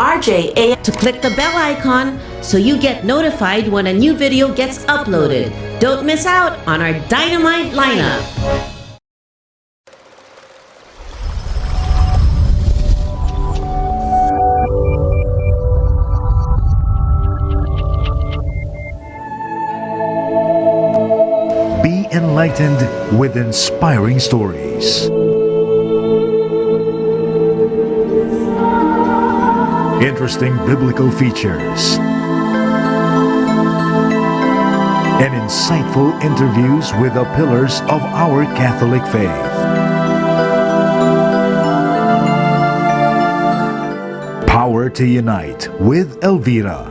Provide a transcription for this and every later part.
RJA to click the bell icon so you get notified when a new video gets uploaded. Don't miss out on our dynamite lineup. Be enlightened with inspiring stories. Interesting biblical features. And insightful interviews with the pillars of our Catholic faith. Power to Unite with Elvira.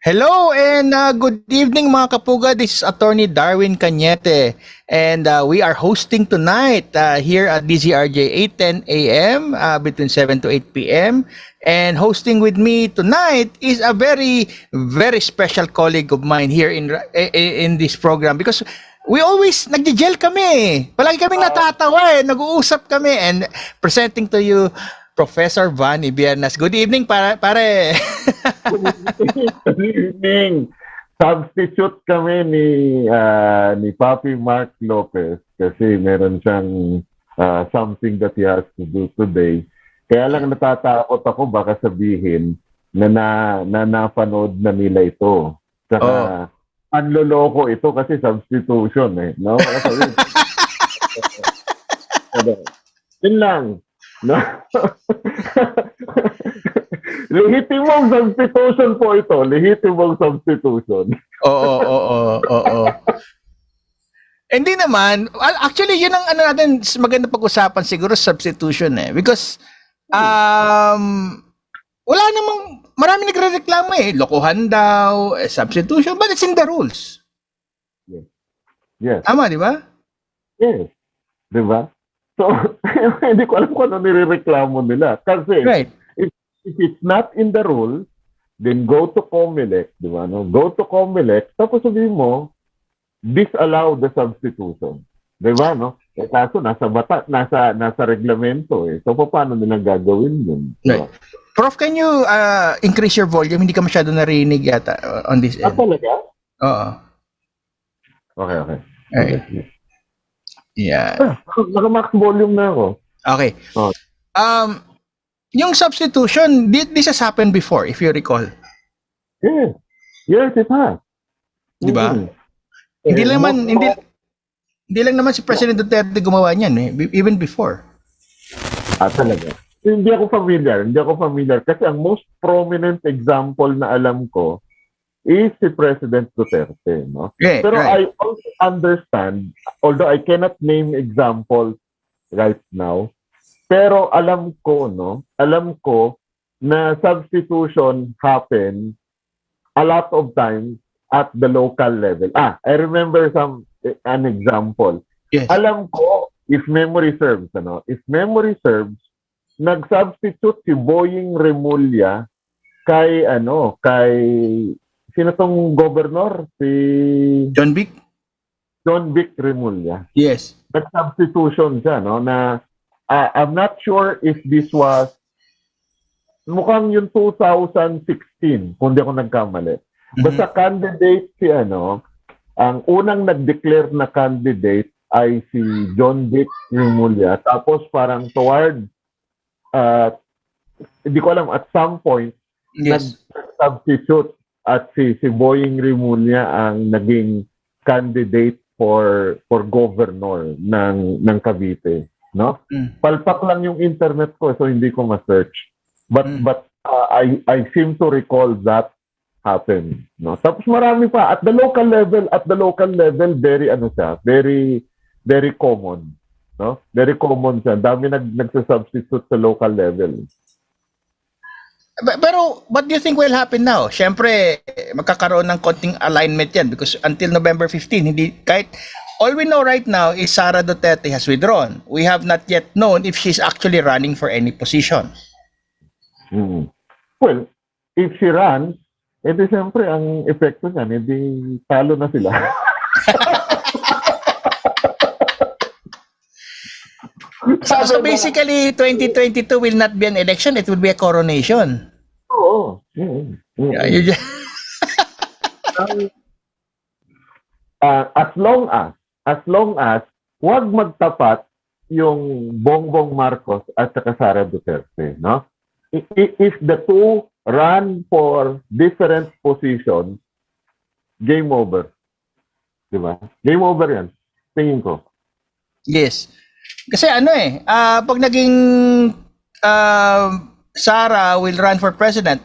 Hello and good evening mga kapugad. This is Atty. Darwin Cañete and we are hosting tonight here at DZRJ 8:10 a.m. Between 7 to 8 p.m. And hosting with me tonight is a very special colleague of mine here in this program because we always nagje-gel kami. Palagi kaming natatawa nag-uusap kami and presenting to you Professor Van Ybiernas. Good evening, pare. Good evening. Substitute kami ni Papi Mark Lopez kasi meron siyang something that he has to do today. Kaya lang natatakot ako baka sabihin na napanood na nila ito. Saka anloloko ito kasi substitution no? Yun lang. No? Lehitimong substitution po ito. Lehitimong substitution. Oo. Hindi naman. Actually, yun ang natin maganda pag-usapan siguro substitution Because wala namang marami nagre-reklamo lokohan daw, substitution, but it's in the rules. Yes. Tama, di ba? Yes. Di ba? So, hindi ko alam kung ano nirereklamo nila. Kasi, if it's not in the rules, then go to COMELEC, di ba? No? Go to COMELEC, tapos sabihin mo, disallow the substitution. Di ba? No? Kaso, nasa reglamento So, paano nila gagawin yun? Right. Prof, can you increase your volume? Hindi ka masyado narinig yata on this end. Talaga? Oo. Okay. Right. Yeah. Naka-max volume na ako. Okay. Yung substitution, this has happened before, if you recall. Yes, it has. Di ba? Hindi lang naman si President Duterte gumawa niyan even before. Talaga. Hindi ako familiar kasi ang most prominent example na alam ko is si President Duterte, no? Pero I also understand, although I cannot name examples right now, pero alam ko na substitution happen a lot of times at the local level. I remember an example. Yes. Alam ko, if memory serves, nag-substitute si Boying Remulla kay sino tong governor? Si John Vic Remulla. Yes. Nag-substitution siya, no? Na I'm not sure if this was mukhang yung 2016, kung di ako nagkamali. Basta candidate si ang unang nag-declare na candidate ay si John Vic Remulla. Tapos parang toward hindi ko alam, at some point, nag-substitute at si Boying Remulla ang naging candidate for governor ng Cavite, no? Palpak lang yung internet ko so hindi ko ma-search. But I seem to recall that happen, no? Tapos marami pa at the local level, very ano siya, very common, no? Very common siya. Dami nagsasubstitute sa local level. Pero what do you think will happen now? Siyempre, magkakaroon ng konting alignment yan because until November 15, hindi, kahit all we know right now is Sara Duterte has withdrawn. We have not yet known if she's actually running for any position. Well, if she runs, edi siyempre ang epekto niyan, edi talo na sila. So basically, 2022 will not be an election, it will be a coronation. Oo. Yeah, you just... As long as wag magtapat yung Bongbong Marcos at saka Sara Duterte, no? If the two run for different positions, game over. Diba? Game over yan. Tingin ko. Yes. Kasi pag naging Sara will run for president,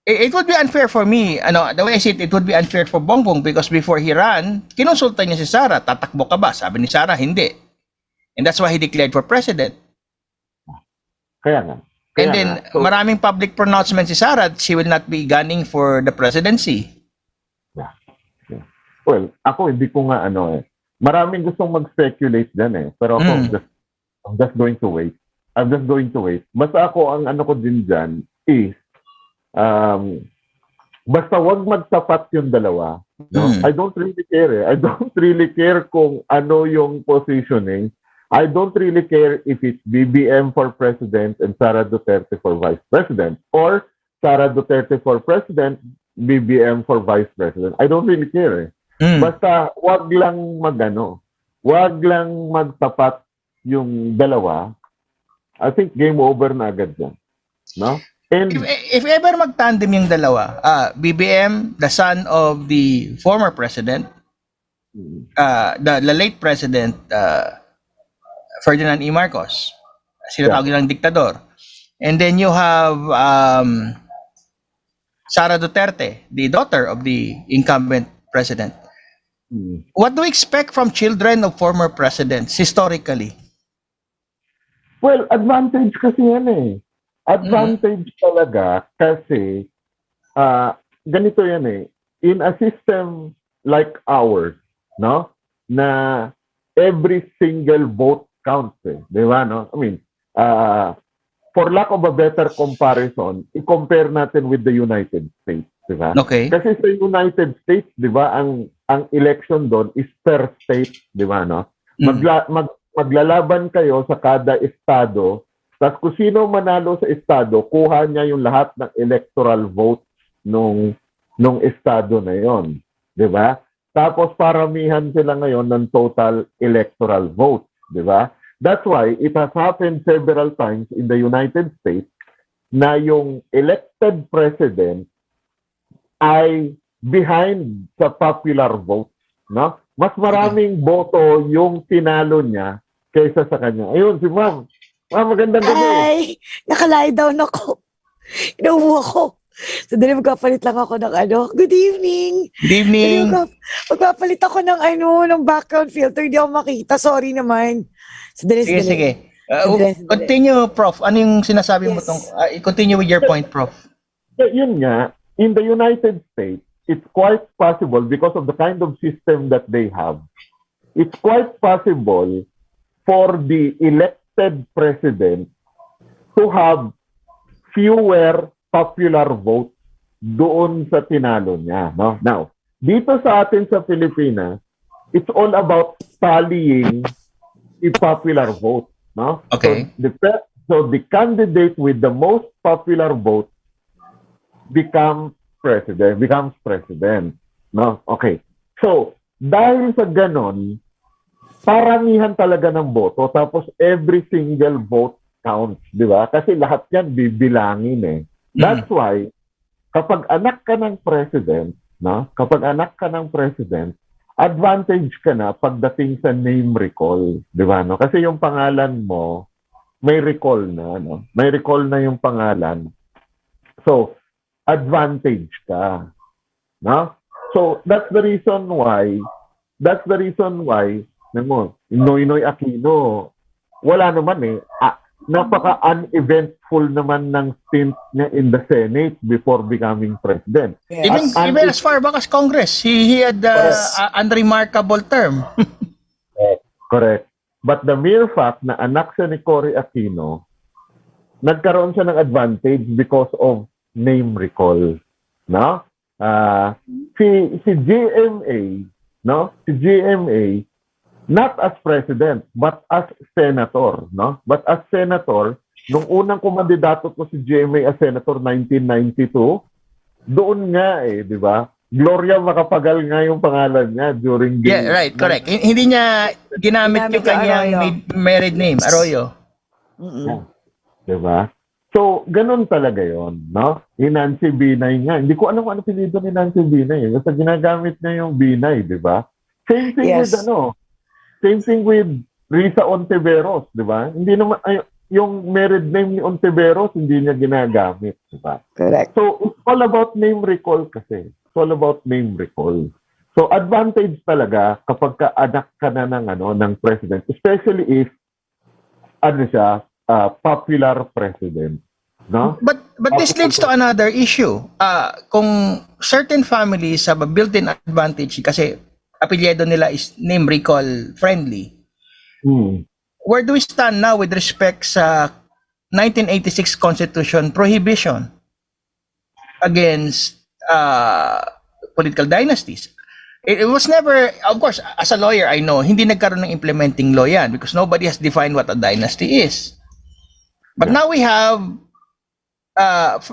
it would be unfair for me. The way I see it, it would be unfair for Bongbong because before he ran, kinonsulta niya si Sara, tatakbo ka ba? Sabi ni Sara, hindi. And that's why he declared for president. Kaya nga. And then, maraming public pronouncement si Sara, she will not be gunning for the presidency. Yeah. Well, ako hindi ko nga maraming gustong mag-speculate dyan pero ako I'm just going to wait. Basta ako ang ko din dyan is basta wag magtapat yung dalawa. No? I don't really care. I don't really care kung ano yung positioning. I don't really care if it's BBM for president and Sara Duterte for vice president or Sara Duterte for president, BBM for vice president. I don't really care. Basta wag lang magtapat yung dalawa. I think game over na agad yan. No? And if ever magtandem yung dalawa, BBM, the son of the former president, the late president, Ferdinand E. Marcos, sinatawag nilang diktador. And then you have Sara Duterte, the daughter of the incumbent president. What do we expect from children of former presidents historically? Well, advantage kasi yan Advantage talaga kasi ganito yan in a system like ours, no? Na every single vote counts di ba, no? I mean, for lack of a better comparison, i-compare natin with the United States, di ba? Okay. Kasi sa United States, di ba, ang election doon is per state, di ba, no? Maglalaban kayo sa kada estado, tapos kung sino manalo sa estado, kuha niya yung lahat ng electoral votes nung estado na yon, di ba? Tapos paramihan sila ngayon ng total electoral votes, di ba? That's why it has happened several times in the United States na yung elected president ay behind sa popular vote, no? Mas maraming boto yung tinalo niya kaysa sa kanya. Ayun, si Ma'am. Ma'am, magandang gabi. Ay, nakalay down ako. Inaupo ako. Sandali, magpapalit lang ako ng Good evening. Good evening. Magpapalit ako ng ng background filter. Hindi ako makita. Sorry naman. Sandali. Sige. Continue, Prof. Ano yung sinasabi mo continue with your point, Prof. Yun nga, in the United States, it's quite possible because of the kind of system that they have. It's quite possible for the elected president to have fewer popular votes doon sa tinalo niya, no? Now, dito sa atin sa Pilipinas, it's all about tallying the popular vote, no? Okay. So the candidate with the most popular vote becomes president, no? Okay. So, dahil sa ganon, paramihan talaga ng boto, tapos every single vote counts, di ba? Kasi lahat yan bibilangin That's why, kapag anak ka ng president, no? Kapag anak ka ng president, advantage ka na pagdating sa name recall, di ba, no? Kasi yung pangalan mo, may recall na, no? May recall na yung pangalan. So, advantage ka. No? So, that's the reason why, Noynoy Aquino, wala naman eh. Napaka-uneventful naman ng stint niya in the Senate before becoming president. Yes. Even as far back as Congress, he had unremarkable term. Correct. But the mere fact na anak siya ni Cory Aquino, nagkaroon siya ng advantage because of name recall. No? Si GMA, no? Si GMA, not as president, but as senator, no? But as senator, nung unang kumandidato ko si GMA as senator 1992, doon nga di ba? Gloria Macapagal nga yung pangalan niya during the... Yeah, right, correct. Hindi niya ginamit yung kanyang married name, Arroyo. Yeah. Diba? So, ganun talaga yon, no? Ni Nancy Binay nga. Hindi ko alam kung ano pinito ni Nancy Binay. Basta ginagamit niya yung Binay, di ba? Same thing with same thing with Risa Ontiveros, di ba? Hindi naman, yung married name ni Ontiveros, hindi niya ginagamit, di ba? Correct. So, it's all about name recall kasi. It's all about name recall. So, advantage talaga kapag ka-anak ka na ng president, especially if, popular president. No? But this leads to another issue. Kung certain families have a built-in advantage kasi apelyido nila is name recall friendly. Where do we stand now with respect sa 1986 Constitution prohibition against political dynasties? It was never, of course, as a lawyer, I know, hindi nagkaroon ng implementing law yan because nobody has defined what a dynasty is. But now we have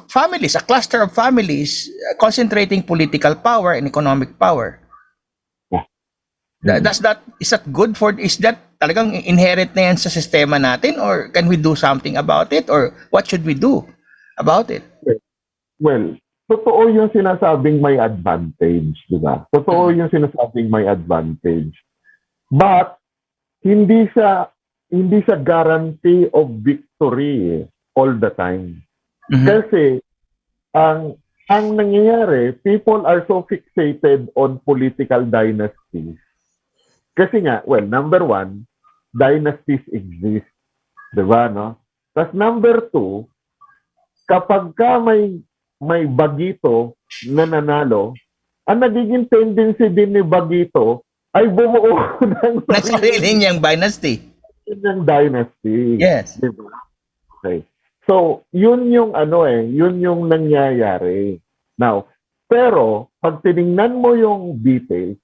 families, a cluster of families concentrating political power and economic power. Is that good for, is that talagang inherent na yan sa sistema natin or can we do something about it or what should we do about it? Well, totoo yung sinasabing may advantage, di ba? Totoo yung sinasabing may advantage. But, hindi siya guarantee of victory all the time. Kasi, ang nangyayari, people are so fixated on political dynasties. Kasi nga, well, number one, dynasties exist. Di ba, no? Tapos number two, kapag ka may bagito na nanalo, ang nagiging tendency din ni bagito ay bumuo ng sarili niyang dynasty. Ng dynasty. Yes. Diba? Okay. So, yun yung yun yung nangyayari. Now, pero pag tiningnan mo yung detail,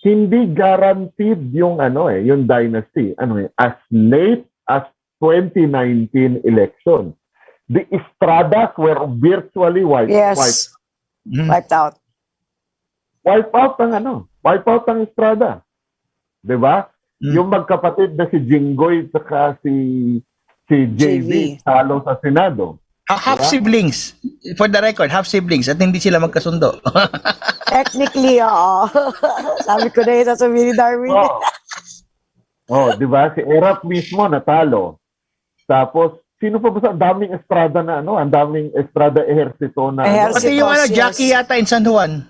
hindi guaranteed yung yung dynasty. As late as 2019 election. The Estradas were virtually wiped out. Wipe out ang Estrada. 'Di ba? Yung magkapatid na si Jinggoy at si JV talo sa Senado. Half siblings. For the record, half siblings at hindi sila magkasundo. Technically, oo. Sabi ko na yun sasabihin ni Darwin. Di ba? Si Erap mismo natalo. Tapos sino pa ba ang daming Estrada na ang daming Estrada Ejercito na Pati yung Jackie yata in San Juan.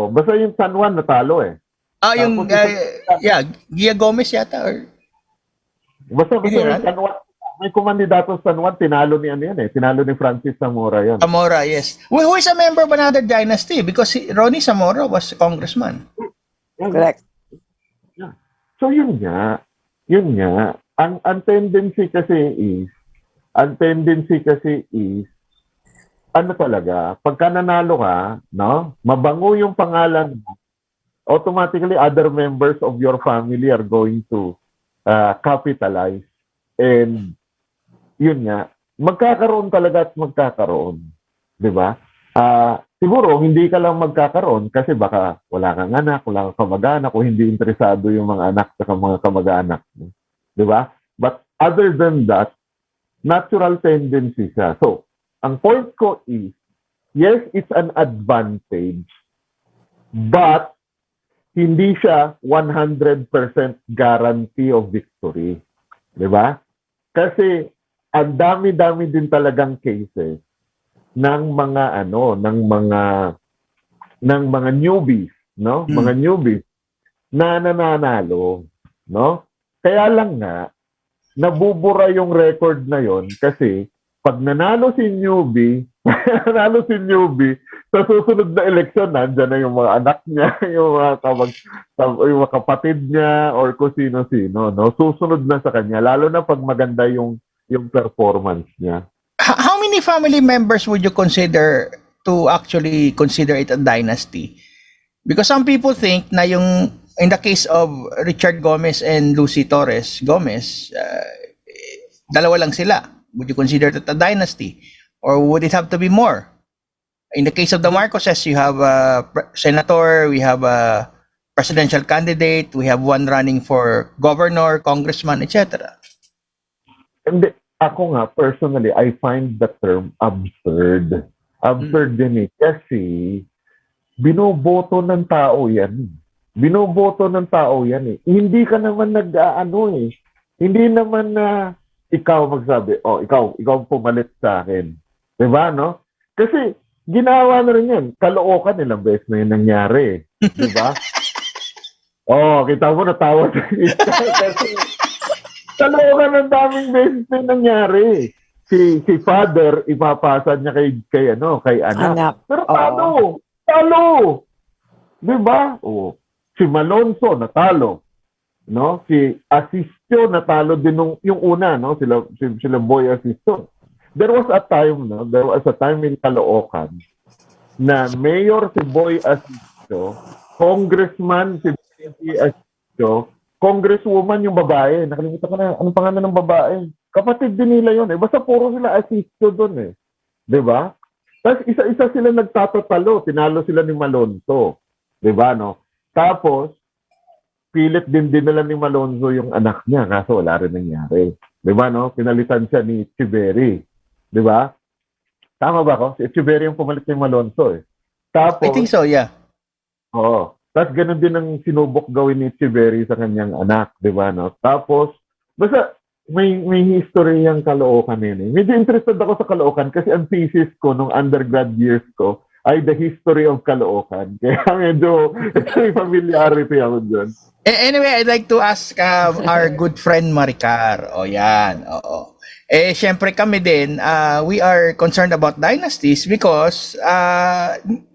Basta yung San Juan natalo eh. Yung Gia Gomez yata or basta yung San Juan, may kumandidato sa San Juan, tinalo ni tinalo ni Francis Zamora yan. Zamora, yes. Who is a member of another dynasty because Ronnie Zamora was a congressman. Correct. Yeah. So yun nga. Ang tendency kasi is talaga, pagka nanalo ka, no? Mabango yung pangalan mo, automatically other members of your family are going to capitalize. And yun nga, magkakaroon talaga at magkakaroon. 'Di ba? Siguro hindi ka lang magkakaroon kasi baka wala kang anak, wala kang kamag-anak o hindi interesado yung mga anak sa mga kamag-anak mo. 'Di ba? But other than that, natural tendency siya. So, ang point ko is, yes, it's an advantage, but hindi siya 100% guarantee of victory. 'Di ba? Kasi ang dami-dami din talagang cases ng mga newbies, no? Mga newbies na nananalo, no? Kaya lang nga nabubura yung record na yon kasi pag nanalo si newbie, sa susunod na eleksyon, nandyan na yung mga anak niya, yung mga kapatid niya, or kung sino-sino, no? Susunod na sa kanya, lalo na pag maganda yung performance niya. How many family members would you consider to actually consider it a dynasty? Because some people think na in the case of Richard Gomez and Lucy Torres Gomez, dalawa lang sila. Would you consider it a dynasty? Or would it have to be more? In the case of the Marcoses, you have a senator, we have a presidential candidate, we have one running for governor, congressman, etc. And ako nga, personally, I find the term absurd. Absurd din eh. Kasi, binoboto ng tao yan. Hindi ka naman nag-ano eh. Hindi naman na ikaw magsabi, ikaw pumalit sa akin. Diba, no? Kasi, ginawa na rin yan. Kalookan, ilang beses na yun nangyari. Diba? Kita mo, natawa sa kasi, kalookan ng daming beses na nangyari. Si father, ipapasa niya kay anak. Pero talo. Diba? Si Malonzo, natalo. No? Si Asistio, natalo din yung una, no? Sila Boy Asistio. There was a time in Caloocan na mayor si Boy Asistio, congressman si Boy Asistio, congresswoman yung babae. Nakalimutan ko na, anong pangalan ng babae? Kapatid din nila yun eh. Basta puro sila Asistio doon eh. Diba? Tapos isa-isa sila nagtatatalo. Tinalo sila ni Malonzo. Diba, no? Tapos, pilit din dinala ni Malonzo yung anak niya. Kaso wala rin nangyari. Diba, no? Pinalitan siya ni Echeverry. Diba? Tama ba ako? Si Echeverry yung pumalit ni Malonzo eh. Tapos, I think so, yeah. Oo. Tapos ganun din ang sinubok gawin ni Echeverry sa kanyang anak. Diba, no? Tapos, basta may history yung Caloocan yun eh. Medyo interested ako sa Caloocan kasi ang thesis ko nung undergrad years ko ay the history of Caloocan. Kaya medyo may familiarity ako dyan. Anyway, I'd like to ask our good friend Maricar. Yan. Oo. Syempre kami din, we are concerned about dynasties because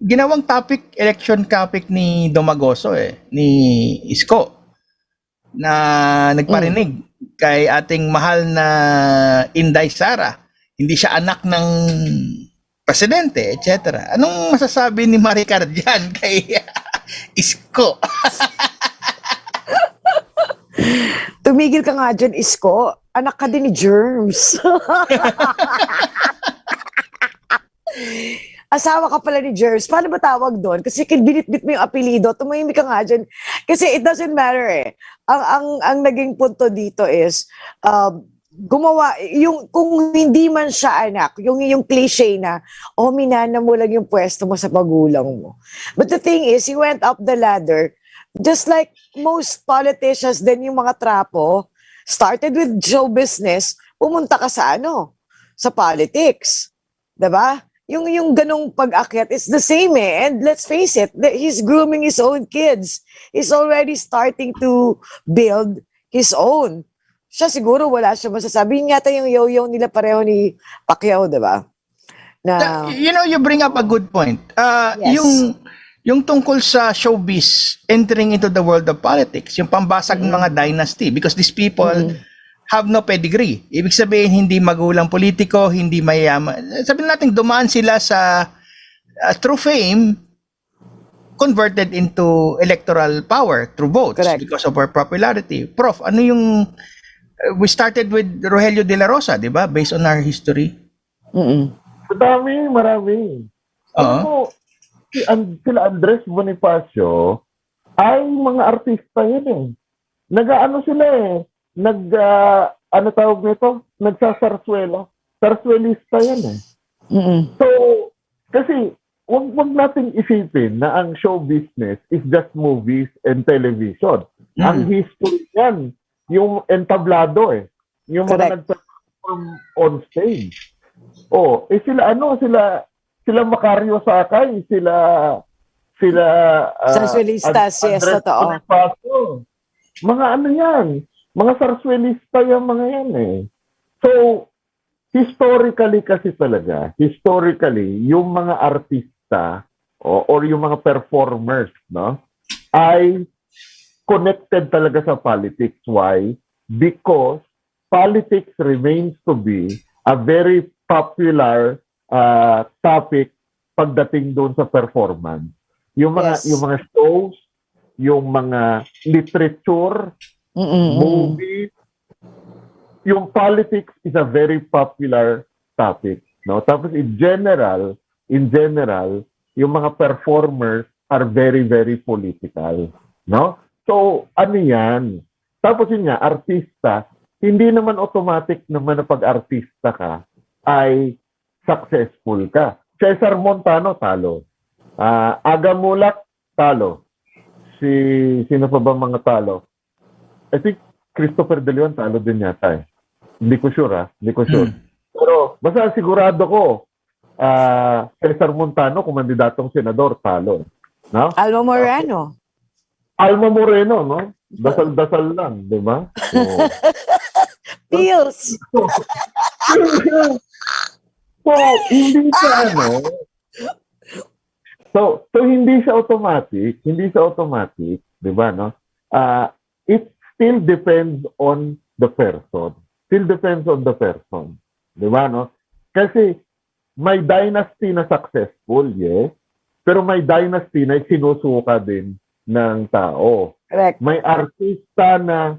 ginawang election topic ni Domagoso ni Isko na nagparinig kay ating mahal na Inday Sara. Hindi siya anak ng presidente, etc. Anong masasabi ni Maricar dyan kay Isko? Tumigil ka nga dyan, Isko. Anak ka din ni Germs. Asawa ka pala ni Germs. Paano ba tawag doon? Kasi binitbit mo yung apelido, tumahimik ka nga dyan. Kasi it doesn't matter eh. Ang naging punto dito is, gumawa, kung hindi man siya anak, yung cliche na, minana mo lang yung pwesto mo sa magulang mo. But the thing is, he went up the ladder, just like most politicians din yung mga trapo, started with show business, pumunta ka sa sa politics. Diba? Yung ganong pag-akyat, it's the same eh. And let's face it, he's grooming his own kids. He's already starting to build his own. Siya siguro wala siya masasabi. Yun yata yung yo-yo nila pareho ni Pacquiao, diba? Na, you bring up a good point. Yes. Yung tungkol sa showbiz entering into the world of politics, yung pambasag ng mga dynasty, because these people have no pedigree. Ibig sabihin, hindi magulang politiko, hindi mayaman. Sabihin natin, dumaan sila sa through fame, converted into electoral power through votes. Correct. Because of our popularity. Prof, ano yung we started with Rogelio De La Rosa, di ba? Based on our history. Marami. Sila Andres Bonifacio ay mga artista yun eh. Nag-ano sila eh. Ano tawag nito? Nagsasarswela. Sarswelista yan eh. So, kasi wag nating isipin na ang show business is just movies and television. Ang history yan, yung entablado eh. Yung mga on stage. Oh, sila Macario Sakay, sila Sarsuelistas, yes, Andres totoo. Bonifacio. Mga ano yan, mga sarsuelista yung mga yan eh. So, historically kasi talaga, yung mga artista or yung mga performers, no, ay connected talaga sa politics. Why? Because politics remains to be a very popular topic pagdating doon sa performance. Yung mga shows, yung mga literature, movies, yung politics is a very popular topic, no? Tapos in general, yung mga performers are very, very political, no? So, ano yan? Tapos yun nga, artista, hindi naman automatic naman na pag-artista ka ay successful ka. Cesar Montano, talo. Aga Mulak, talo. Sino pa ba mga talo? I think Christopher De Leon, talo din yata eh. Hindi ko sure. Pero basta sigurado ko, Cesar Montano, kung mandidatong senador, talo. No? Alma Moreno. Alma Moreno, no? Dasal-dasal lang, di ba? So, Pills. so, hindi siya, So hindi siya automatic, di ba, no? It still depends on the person. Di ba, no? Kasi may dynasty na successful, yes, pero may dynasty na sinusuka din ng tao. Correct. May artista na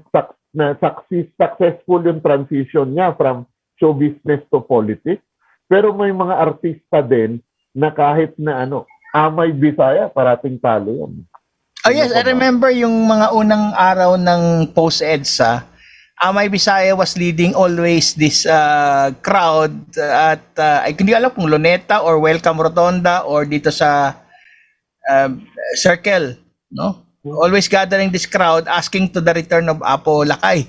successful yung transition niya from show business to politics, pero may mga artista din na kahit na Amay Bisaya, parating talo yan. Oh yes, I remember yung mga unang araw ng post-EDSA, Amay Bisaya was leading always this crowd at hindi alam kung Luneta or Welcome Rotonda or dito sa Circle, no? Always gathering this crowd asking to the return of Apo Lakay.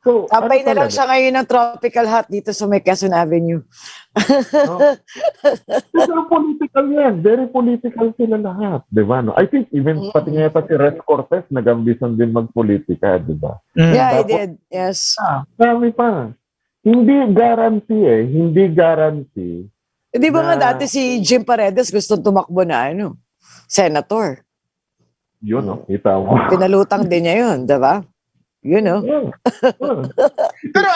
So, tapay na lang siya ngayon ng tropical hot dito sa may Quezon Avenue. Pero political yan. Very political sila lahat. Di ba? No? I think even pati nga si Res Cortez nag-ambition din magpolitika. Di ba? Yeah, I did. Yes. Marami pa. Hindi guarantee. Di ba nga dati si Jim Paredes gustong tumakbo na senator. Yun, no? Kita mo. Pinalutang din niya yun, di ba? You know. Pero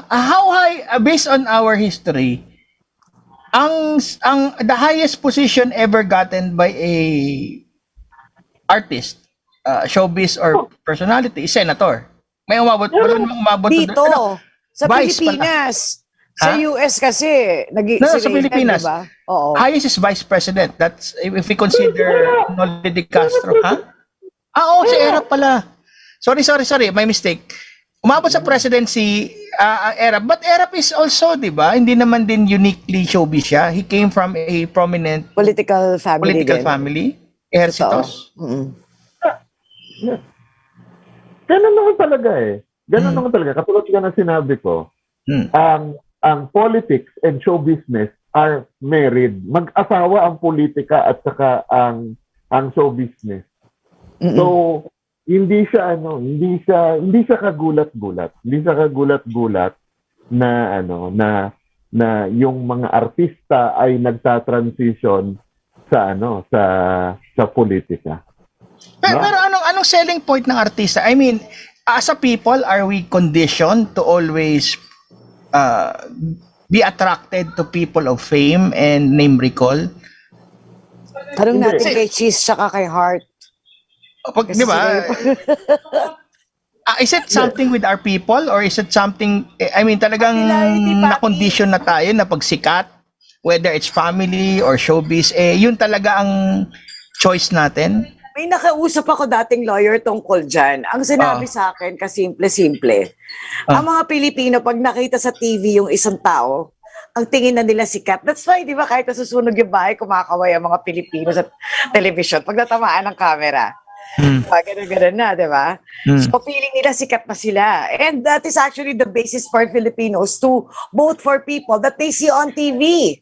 how high, based on our history, ang the highest position ever gotten by a artist, showbiz or personality is senator. May umabot, wala namang umabot dito sa vice Pilipinas. Sa US kasi sa Pilipinas. Diba? Oo. Highest is vice president. That's if we consider Noli de Castro, ha? Si Era pala. Sorry, my mistake. Umabot sa presidency Erap, but Erap is also, 'di ba? Hindi naman din uniquely showbiz siya. He came from a prominent political family. Ejercitos. Ganun naman talaga eh. Katulad ka na sinabi ko, ang politics and show business are married. Mag-asawa ang politika at saka ang show business. So, hindi siya kagulat-gulat. Hindi siya kagulat-gulat na yung mga artista ay nagta-transition sa politika. Pero anong selling point ng artista? I mean, as a people, are we conditioned to always be attracted to people of fame and name recall? Tanong natin kay Cheese saka kay Heart. Di ba? Is it something with our people or is it something, I mean, talagang na-condition na tayo na pagsikat, whether it's family or showbiz, yun talaga ang choice natin? May nakausap ako dating lawyer tungkol dyan. Ang sinabi sa akin, kasimple-simple, ang mga Pilipino, pag nakita sa TV yung isang tao, ang tingin na nila sikat. That's why, di ba, kahit nasusunog yung bahay, kumakaway ang mga Pilipino sa television pag natamaan ng camera. Ganun na, di ba? So, feeling nila sikat na sila. And that is actually the basis for Filipinos to vote for people that they see on TV.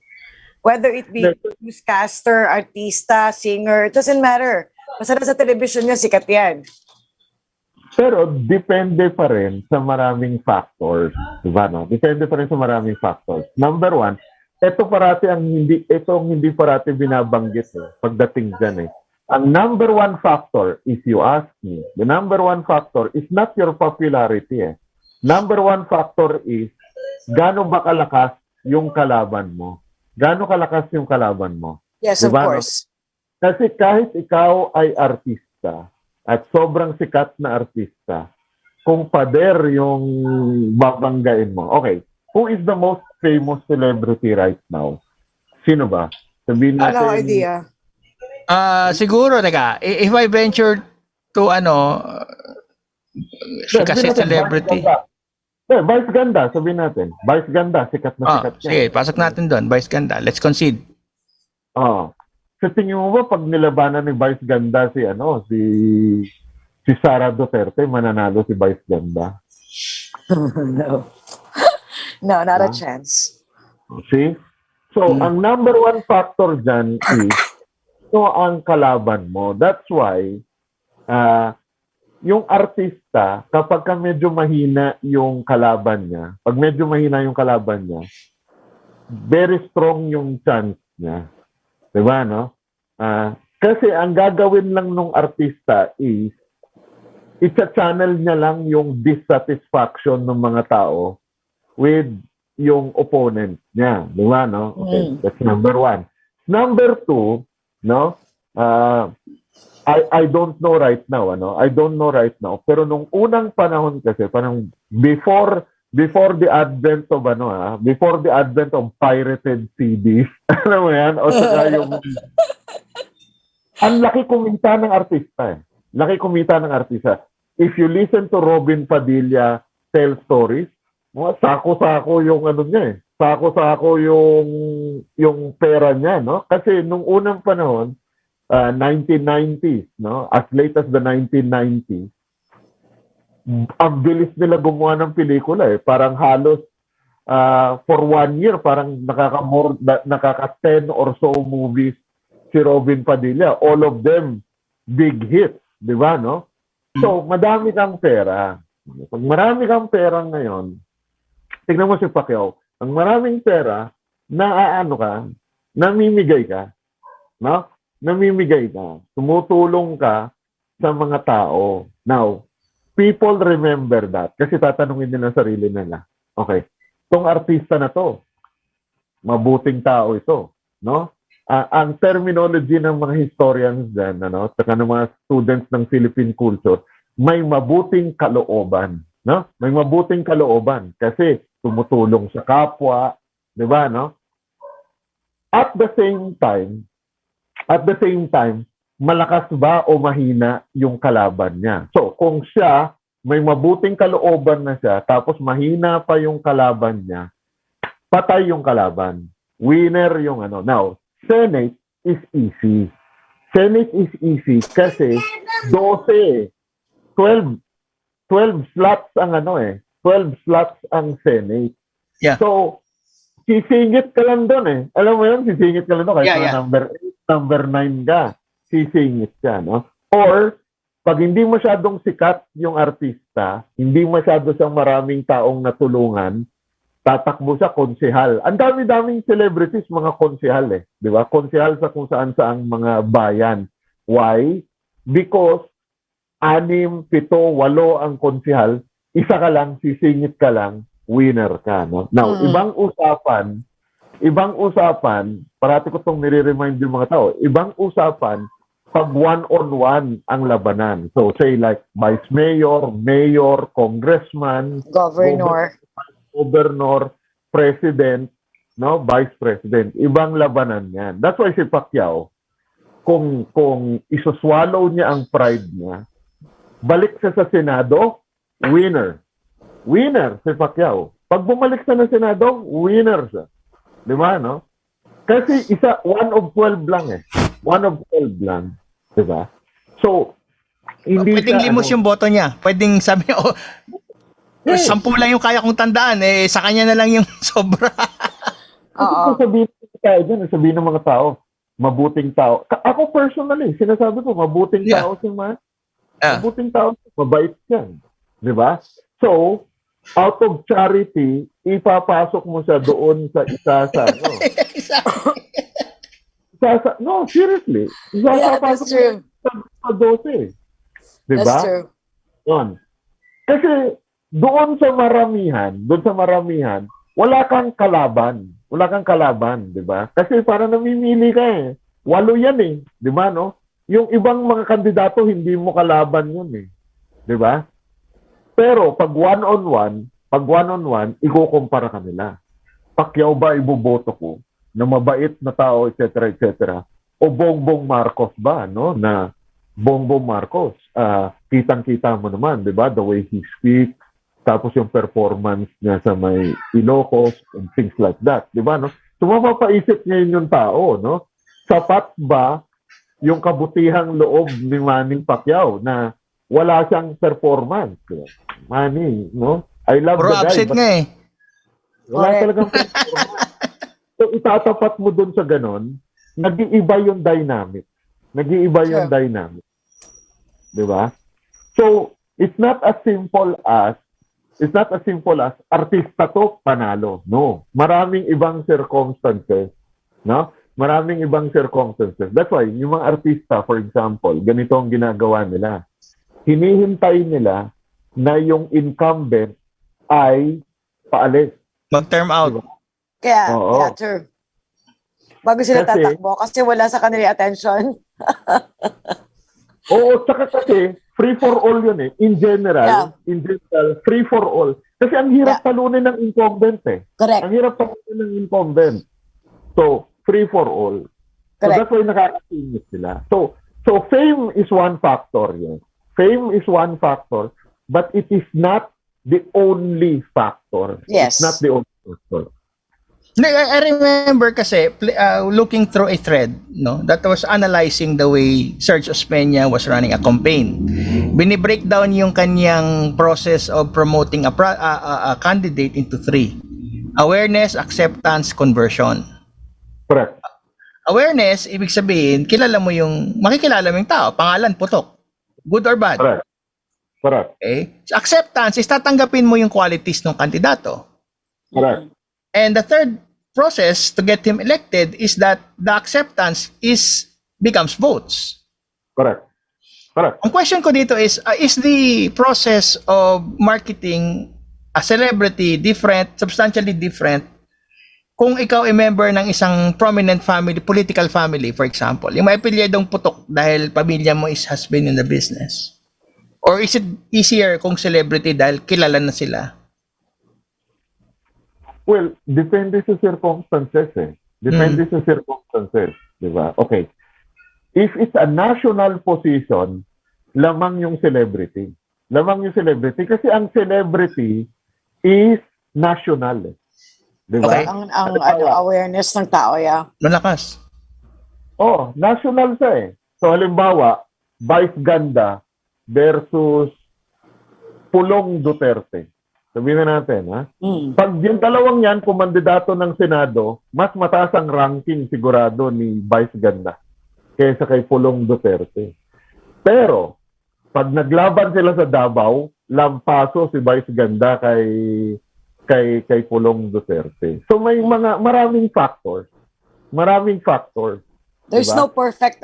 Whether it be newscaster, artista, singer, it doesn't matter. Basta na sa television niya, sikat yan. Pero depende pa rin sa maraming factors, diba, no? Depende pa rin sa maraming factors. Number one, itong hindi parati binabanggit pagdating dyan Ang number one factor, if you ask me, the number one factor is not your popularity Number one factor is gaano ba kalakas yung kalaban mo? Gaano kalakas yung kalaban mo? Yes, diba, of course. No? Kasi kahit ikaw ay artista, at sobrang sikat na artista, kung pader yung babanggain mo. Okay, who is the most famous celebrity right now? Sino ba? Sabihin natin. No idea. Siguro, if I venture to kasi celebrity. Vice Ganda, sabihin natin. Vice Ganda, sikat na sikat. Sige, pasok natin doon. Vice Ganda. Let's concede. Sa tingin mo ba pag nilabanan ni Vice Ganda si Sara Duterte, mananalo si Vice Ganda? No. No, not a chance. See? So, ang number one factor dyan is ang kalaban mo. That's why yung artista, kapag medyo mahina yung kalaban niya, pag medyo mahina yung kalaban niya, very strong yung chance niya. Diba, no? Kasi ang gagawin lang nung artista is i-channel niya lang yung dissatisfaction ng mga tao with yung opponent niya. Diba, no? Okay, that's number one. Number two, no? I don't know right now, I don't know right now. Pero nung unang panahon kasi, parang before the advent of before the advent of pirated CDs, alam mo yan, o saka yung ang laki kumita ng artista Laki kumita ng artista. If you listen to Robin Padilla tell stories, sako-sako yung niya Sako-sako yung pera niya, no? Kasi nung unang panahon, 1990s, no? As late as the 1990s, ang bilis nila gumawa ng pelikula Parang halos for 1 year, parang nakaka-10 or so movies si Robin Padilla. All of them big hits, di ba, no? So, madami kang pera. Pag marami kang pera ngayon, tignan mo si Pacquiao, ang maraming pera, namimigay ka, no? Namimigay ka. Tumutulong ka sa mga tao. Now, people remember that kasi tatanungin nila ang sarili nila. Okay, itong artista na to, mabuting tao ito, no? Ang terminology ng mga historians dyan, saka ng mga students ng Philippine culture, may mabuting kalooban, no? May mabuting kalooban kasi tumutulong sa kapwa, di ba, no? At the same time, malakas ba o mahina yung kalaban niya? So, kung siya, may mabuting kalooban na siya, tapos mahina pa yung kalaban niya, patay yung kalaban. Winner yung Now, Senate is easy. Senate is easy kasi 12 slots ang 12 slots ang Senate. Yeah. So, sisingit ka lang doon Alam mo yun, sisingit ka lang doon. Kahit number 8, number 9 ka, sisingit ka, no? Or, pag hindi masyadong sikat yung artista, hindi masyado siyang maraming taong natulungan, tatakbo siya konsehal. Ang dami-daming celebrities, mga konsehal di ba? Konsehal sa kung saan-saang mga bayan. Why? Because 6, 7, 8 ang konsehal, isa ka lang, sisingit ka lang, winner ka, no? Now, ibang usapan, parati ko itong nire-remind yung mga tao, ibang usapan, pag one-on-one ang labanan. So, say like vice mayor, mayor, congressman, governor, president, no, vice president. Ibang labanan yan. That's why si Pacquiao, kung isuswallow niya ang pride niya, balik siya sa Senado, winner. Winner si Pacquiao. Pag bumalik siya ng Senado, winner siya. Di ba, no? Kasi 1 of 12 lang 1 of 12 lang. Di ba? So, Hindi Pwedeng siya, limos yung boto niya. Pwedeng sabi, oh, 10 lang yung kaya kong tandaan, sa kanya na lang yung sobra. Oo. Sabihin ng mga tao, mabuting tao. Ako personally, sinasabi ko, mabuting tao si Man. Mabuting tao, mabait yan. Di ba? So, out of charity, ipapasok mo siya doon sa no, seriously. That's true. Sa 12. Di That's ba? true. Yun. Kasi doon sa maramihan, wala kang kalaban. Wala kang kalaban, di ba? Kasi parang namimili ka 8 yan di ba, no? Yung ibang mga kandidato, hindi mo kalaban yun di ba? Pero pag one-on-one, ikukumpara ka nila. Pacquiao ba iboboto ko na mabait na tao, etc., etc., o Bongbong Marcos ba, no? Na Bongbong Marcos, kitang-kita mo naman, di ba? The way he speaks, tapos yung performance niya sa may Ilocos and things like that, di ba, no? So, mapapaisip ngayon yung tao, no? Sapat ba yung kabutihang loob ni Manny Pacquiao na wala siyang performance? Manny, no? I love the guy. Absent nga Wala talagang performance. So, itatapat mo dun sa ganon, nag-iiba yung dynamic. Di ba? So, it's not as simple as artista to, panalo. No. Maraming ibang circumstances. No? Maraming ibang circumstances. That's why, yung mga artista, for example, ganito ang ginagawa nila. Hinihintay nila na yung incumbent ay paalis. Mag-term out. Kaya, true. Bago sila tatakbo kasi wala sa kanila attention. Oo, tsaka kasi free for all yun In general, free for all. Kasi ang hirap talunin ng incumbent Correct. Ang hirap talunin ng incumbent. So, free for all. So that's why nakakasinis sila. So fame is one factor yun. Fame is one factor, but it is not the only factor. Yes. It's not the only factor. I remember kasi looking through a thread, no, that was analyzing the way Serge Osmeña was running a campaign. Bini-break down yung kanyang process of promoting a candidate into 3. Awareness, acceptance, conversion. Correct. Awareness, ibig sabihin, makikilala mo yung tao, pangalan, putok. Good or bad. Correct. Okay? So, acceptance is tatanggapin mo yung qualities ng kandidato. Correct. And the third process to get him elected is that the acceptance becomes votes. Correct. Ang question ko dito is the process of marketing a celebrity substantially different kung ikaw ay member ng isang prominent family, political family, for example, yung may apelyedong putok dahil pamilya mo has been in the business? Or is it easier kung celebrity dahil kilala na sila? Well, depende sa circumstances Depende sa circumstances, di ba? Okay. If it's a national position, lamang yung celebrity. Kasi ang celebrity is national. Di ba? Okay. Ang awareness ng tao, Malakas. National siya So halimbawa, Vice Ganda versus Pulong Duterte. Sabihin na natin, ha? Pag yung dalawang yan, kumandidato ng Senado, mas mataas ang ranking sigurado ni Vice Ganda kaysa kay Pulong Duterte. Pero, pag naglaban sila sa Davao, lampaso si Vice Ganda kay Pulong Duterte. So may maraming factors. There's diba? no perfect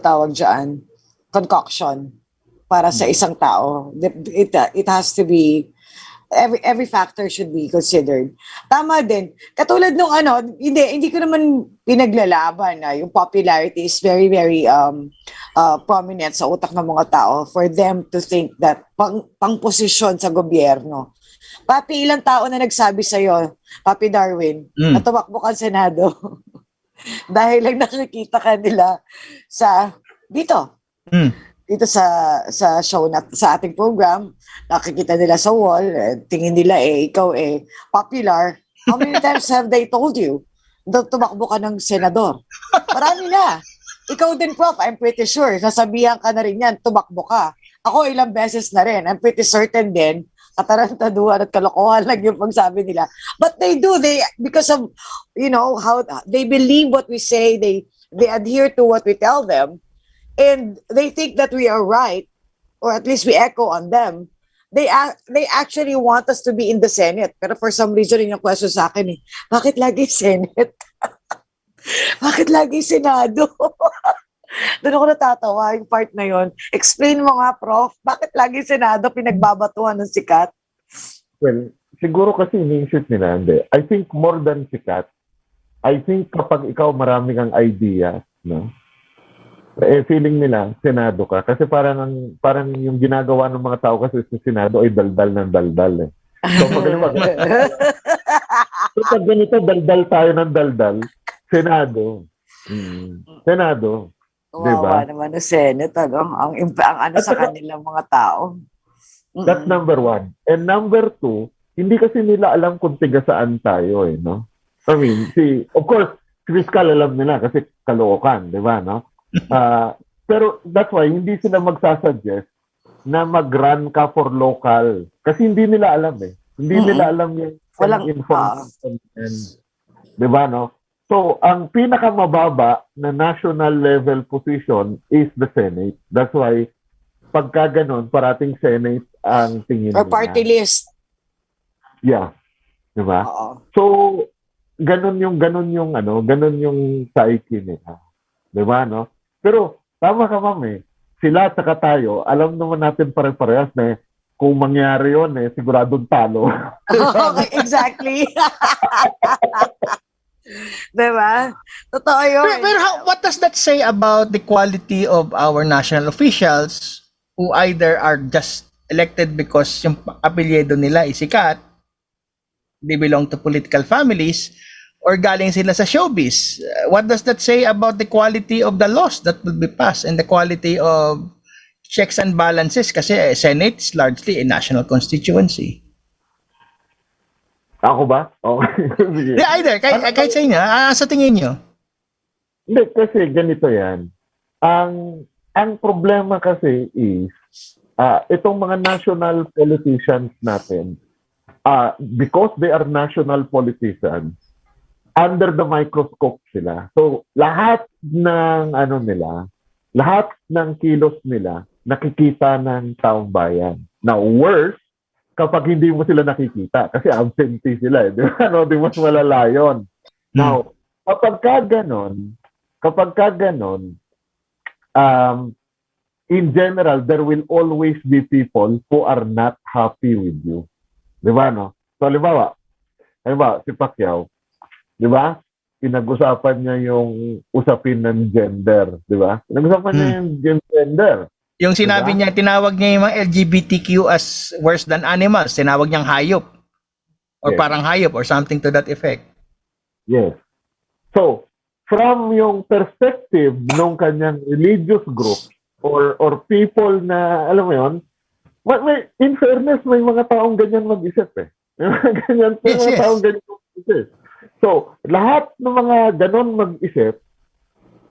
tawag dyan, concoction para sa isang tao. It has to be, every factor should be considered. Tama din. Katulad nung hindi ko naman pinaglalaban na yung popularity is very, very prominent sa utak ng mga tao for them to think that pang-posisyon sa gobyerno. Papi, ilang tao na nagsabi sa'yo, Papi Darwin, na tumakbo ka sa Senado dahil lang nakikita ka nila dito sa show sa ating program, nakikita nila sa wall, tingin nila ikaw popular. How many times have they told you na tumakbo ka ng senador? Marami na. ikaw din, Prof, I'm pretty sure, sasabihan ka na rin yan, tumakbo ka. Ako ilang beses na rin. I'm pretty certain din, katarantaduhan at kalokohan lang yung pagsabi nila. But they do, because of, how they believe what we say, they adhere to what we tell them, and they think that we are right, or at least we echo on them. They actually want us to be in the Senate. Pero for some reason, yung question sa akin bakit lagi Senate? Bakit lagi Senado? Doon ako natatawa, yung part na yon. Explain mo nga, Prof, bakit lagi Senado pinagbabatuhan ng sikat? Well, siguro kasi iniisip nila, hindi. I think more than sikat, I think kapag ikaw marami kang idea, no? Feeling nila, Senado ka. Kasi parang yung ginagawa ng mga tao kasi sa Senado ay daldal ng daldal eh. So pag ganito, daldal tayo ng daldal, Senado. Senado. Wawa naman ng Senate, ang ano sa kanilang mga tao. That's number one. And number two, hindi kasi nila alam kung tiga saan tayo eh, no? I mean, of course, fiscal alam nila kasi kalookan, di ba, no? Pero that's why hindi sila magsasuggest na mag-run ka for local. Kasi hindi nila alam eh. Hindi nila alam yung information. Di ba, no? So, ang pinakamababa na national level position is the Senate. That's why, pagka ganon, parating Senate ang tingin nila. Or party list. Yeah. Di ba? So, ganon yung psyche nila. Di ba, no? Pero, tama ka, ma'am eh. Sila at saka tayo, alam naman natin pare-parehas na kung mangyari yun eh, siguradong talo. Exactly. Diba? Totoo yun. Pero what does that say about the quality of our national officials who either are just elected because yung apelyido nila is sikat, they belong to political families, or galing sila sa showbiz? What does that say about the quality of the laws that will be passed and the quality of checks and balances? Kasi Senate is largely a national constituency. Ako ba? Oh. Yeah, either. Kahit sa inyo. Sa tingin nyo? Hindi, kasi ganito yan. Ang problema kasi is, itong mga national politicians natin, because they are national politicians, under the microscope sila. So, lahat ng lahat ng kilos nila, nakikita ng taong bayan. Now, worse, kapag hindi mo sila nakikita, kasi absentee sila eh. Di ba? No? Di mas malala yun. Now, kapag ka ganon, in general, there will always be people who are not happy with you. Di ba, no? So, halimbawa, si Pacquiao, di ba? Pinag-usapan niya yung usapin ng gender, di ba? Pinag-usapan niya yung gender. Yung sinabi niya, tinawag niya yung mga LGBTQ as worse than animals. Tinawag niyang hayop. Or parang hayop or something to that effect. Yes. So, from yung perspective ng kanyang religious group or people na, alam mo yun, in fairness, may mga taong ganyan mag-isip eh. May mga taong ganyan mag-isip. So, lahat ng mga ganon mag-isip,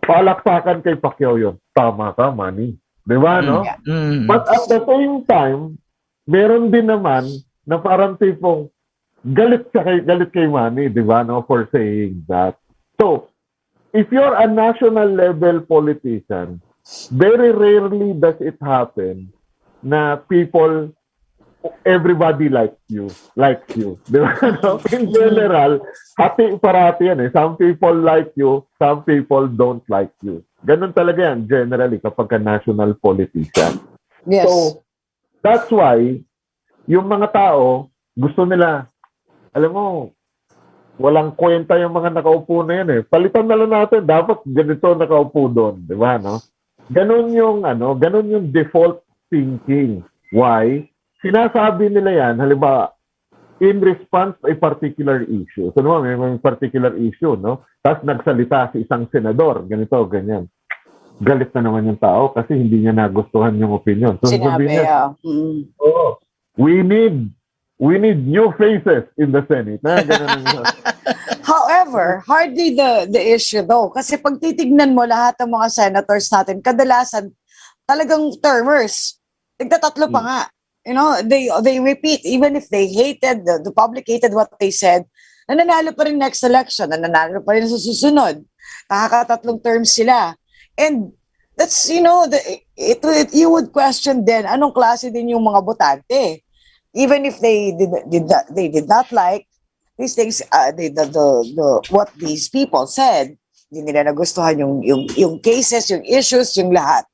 palakpakan kay Pacquiao yun. Tama ka, Manny. Di ba, no? But at the same time, meron din naman na parang tipong galit kay Manny, di ba, no? For saying that. So, if you're a national level politician, very rarely does it happen na everybody likes you. Di ba? No? In general, parati yan eh. Some people like you, some people don't like you. Ganun talaga yan, generally, kapag ka national politician. Yes. So, that's why, yung mga tao, gusto nila, alam mo, walang kwenta yung mga nakaupo na yan eh. Palitan na lang natin, dapat ganito nakaupo doon. Di ba, no? Ganun yung default thinking. Why? Sinasabi nila yan, halimbawa, in response to a particular issue. So, may particular issue, no? Tapos nagsalita si isang senador, ganito, ganyan. Galit na naman yung tao kasi hindi niya nagustuhan yung opinion. So, sinabi, niya, we need new faces in the Senate. Na, However, hardly the issue though. Kasi pag titignan mo lahat ng mga senators natin, kadalasan talagang termers. Tigtatatlo pa nga. You know, they repeat, even if they hated, the public hated what they said, nananalo pa rin next election, nananalo pa rin sa susunod. Nakakatatlong terms sila. And that's, you know, you would question then, anong klase din yung mga botante? Even if they did not like these things, what these people said, hindi nila nagustuhan yung cases, yung issues, yung lahat.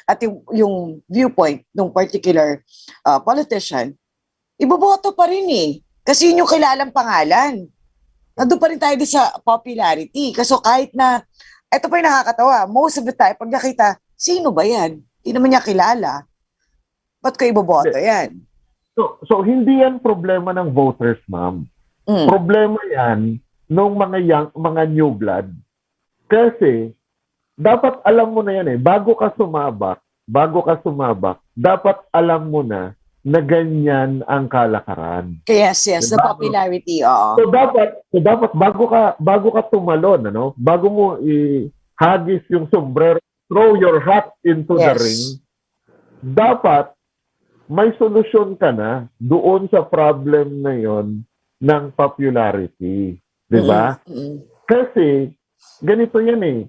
At yung viewpoint ng particular politician, iboboto pa rin eh. Kasi yun yung kilalang pangalan. Nandun pa rin tayo sa popularity. Kasi kahit na, ito pa yung nakakatawa, most of the time, pag nakita, sino ba yan? Hindi naman niya kilala. Ba't ko iboboto yan? So hindi yan problema ng voters, ma'am. Problema yan ng mga new blood. Kasi, dapat alam mo na yan eh, bago ka sumabak, dapat alam mo na ganyan ang kalakaran. Yes, the popularity, oo. So dapat bago ka tumalon, ano? Bago mo ihagis yung sombrero, throw your hat into the ring, dapat may solusyon ka na doon sa problem na yon ng popularity. 'Di ba? Kasi ganito yan eh.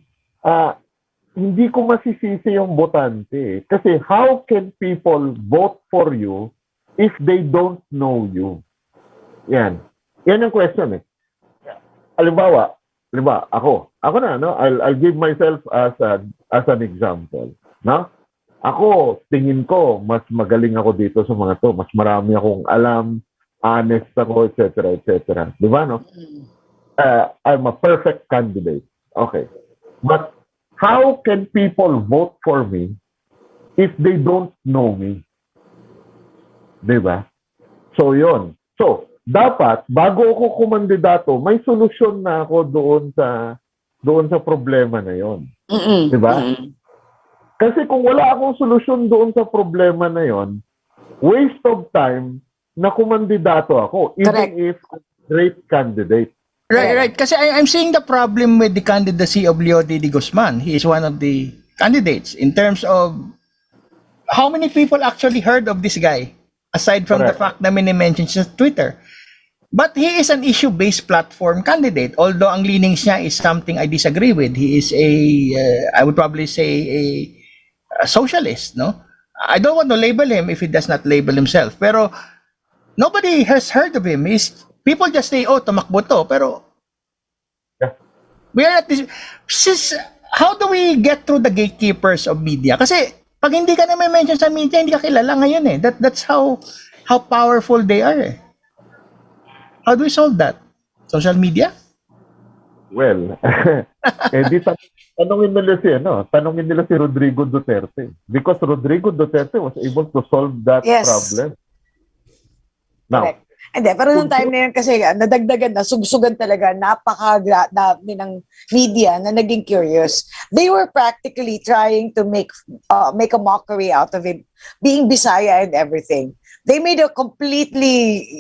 Hindi ko masisisi yung botante. Kasi how can people vote for you if they don't know you? Yan. Yan ang question eh. Halimbawa, ako na, no? I'll give myself as an example. No? Ako, tingin ko, mas magaling ako dito sa mga to. Mas marami akong alam, honest ako, etc. Di ba, no? I'm a perfect candidate. Okay. But how can people vote for me if they don't know me? Diba? So, yun. So, dapat, bago ako kumandidato, may solusyon na ako doon sa problema na yon. Diba? Kasi kung wala akong solusyon doon sa problema na yon, waste of time na kumandidato ako, even if a great candidate. Right. Kasi I'm seeing the problem with the candidacy of Leo D. Guzman. He is one of the candidates in terms of how many people actually heard of this guy, aside from the fact na mini-mention sa Twitter. But he is an issue-based platform candidate, although ang leanings niya is something I disagree with. He is I would probably say a socialist, no? I don't want to label him if he does not label himself. Pero nobody has heard of him. People just say, oh, tumakbo to. Pero, we are at this. How do we get through the gatekeepers of media? Kasi, pag hindi ka na may mention sa media, hindi ka kilala ngayon eh. That's how powerful they are eh. How do we solve that? Social media? Well, tanungin nila si Rodrigo Duterte. Because Rodrigo Duterte was able to solve that problem. Now, hindi, pero nung time na yun kasi nadagdagan na, sugsugan talaga, napakadami ng media na naging curious. They were practically trying to make a mockery out of it, being Bisaya and everything. They made a completely,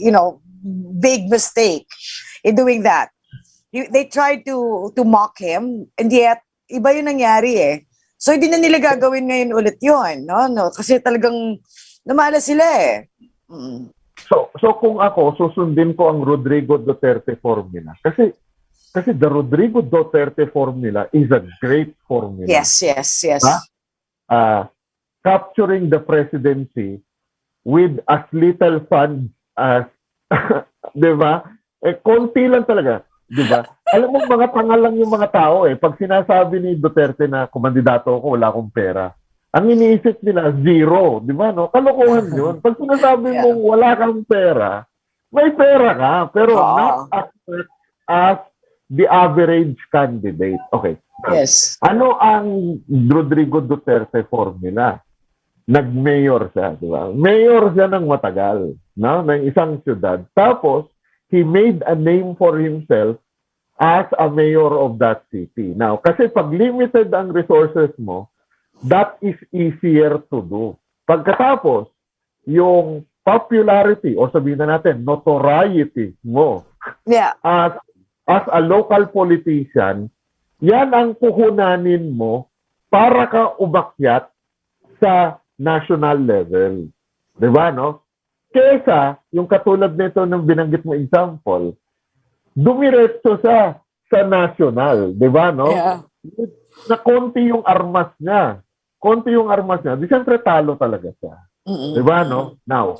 big mistake in doing that. They tried to mock him, and yet, iba yung nangyari eh. So, hindi na nila gagawin ngayon ulit yun, no? Kasi talagang namala sila eh. So kung ako, susundin ko ang Rodrigo Duterte formula. Kasi the Rodrigo Duterte formula is a great formula. Yes. Capturing the presidency with as little funds as, di ba? Konti lang talaga, di ba? Alam mo, mga tangal lang yung mga tao eh. Pag sinasabi ni Duterte na kumandidato ako, wala akong pera. Ang iniisip nila, zero. Di ba, no? Kalokohan yun. Pag sinasabi mong wala kang pera, may pera ka. Pero not as the average candidate. Okay. Yes. Ano ang Rodrigo Duterte formula? Nag-mayor siya, di ba? Mayor siya ng matagal, no? Ng isang syudad. Tapos, he made a name for himself as a mayor of that city. Now, kasi pag limited ang resources mo, that is easier to do. Pagkatapos, yung popularity, o sabihin na natin, notoriety mo, as a local politician, yan ang puhunanin mo para ka umakyat sa national level. Di ba, no? Kesa, yung katulad nito ng binanggit mo example, dumiretso sa national. Di ba, no? Yeah. Na konti yung armas niya. Di siyempre talo talaga siya. Di ba, no? Now,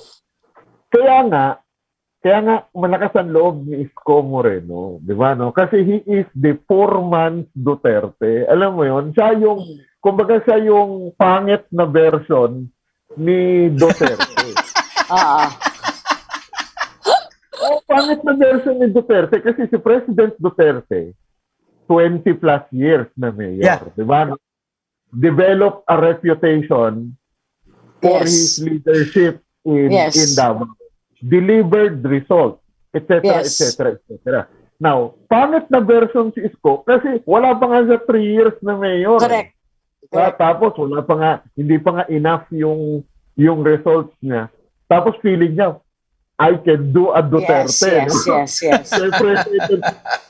kaya nga malakas ang loob ni Isko Moreno, di ba, no? Kasi he is the poor man's Duterte. Alam mo yon, siya yung, kumbaga siya yung pangit na version ni Duterte. Pangit na version ni Duterte kasi si President Duterte, 20 plus years na mayor, di ba, no? Developed a reputation for his leadership in Davao. Delivered results, etc., etc., etc. Now, pangit na version si Isko kasi wala pa nga sa 3 years na mayor. Correct. Tapos wala pa nga, hindi pa nga enough yung results niya. Tapos feeling niya, I can do a Duterte. Yes.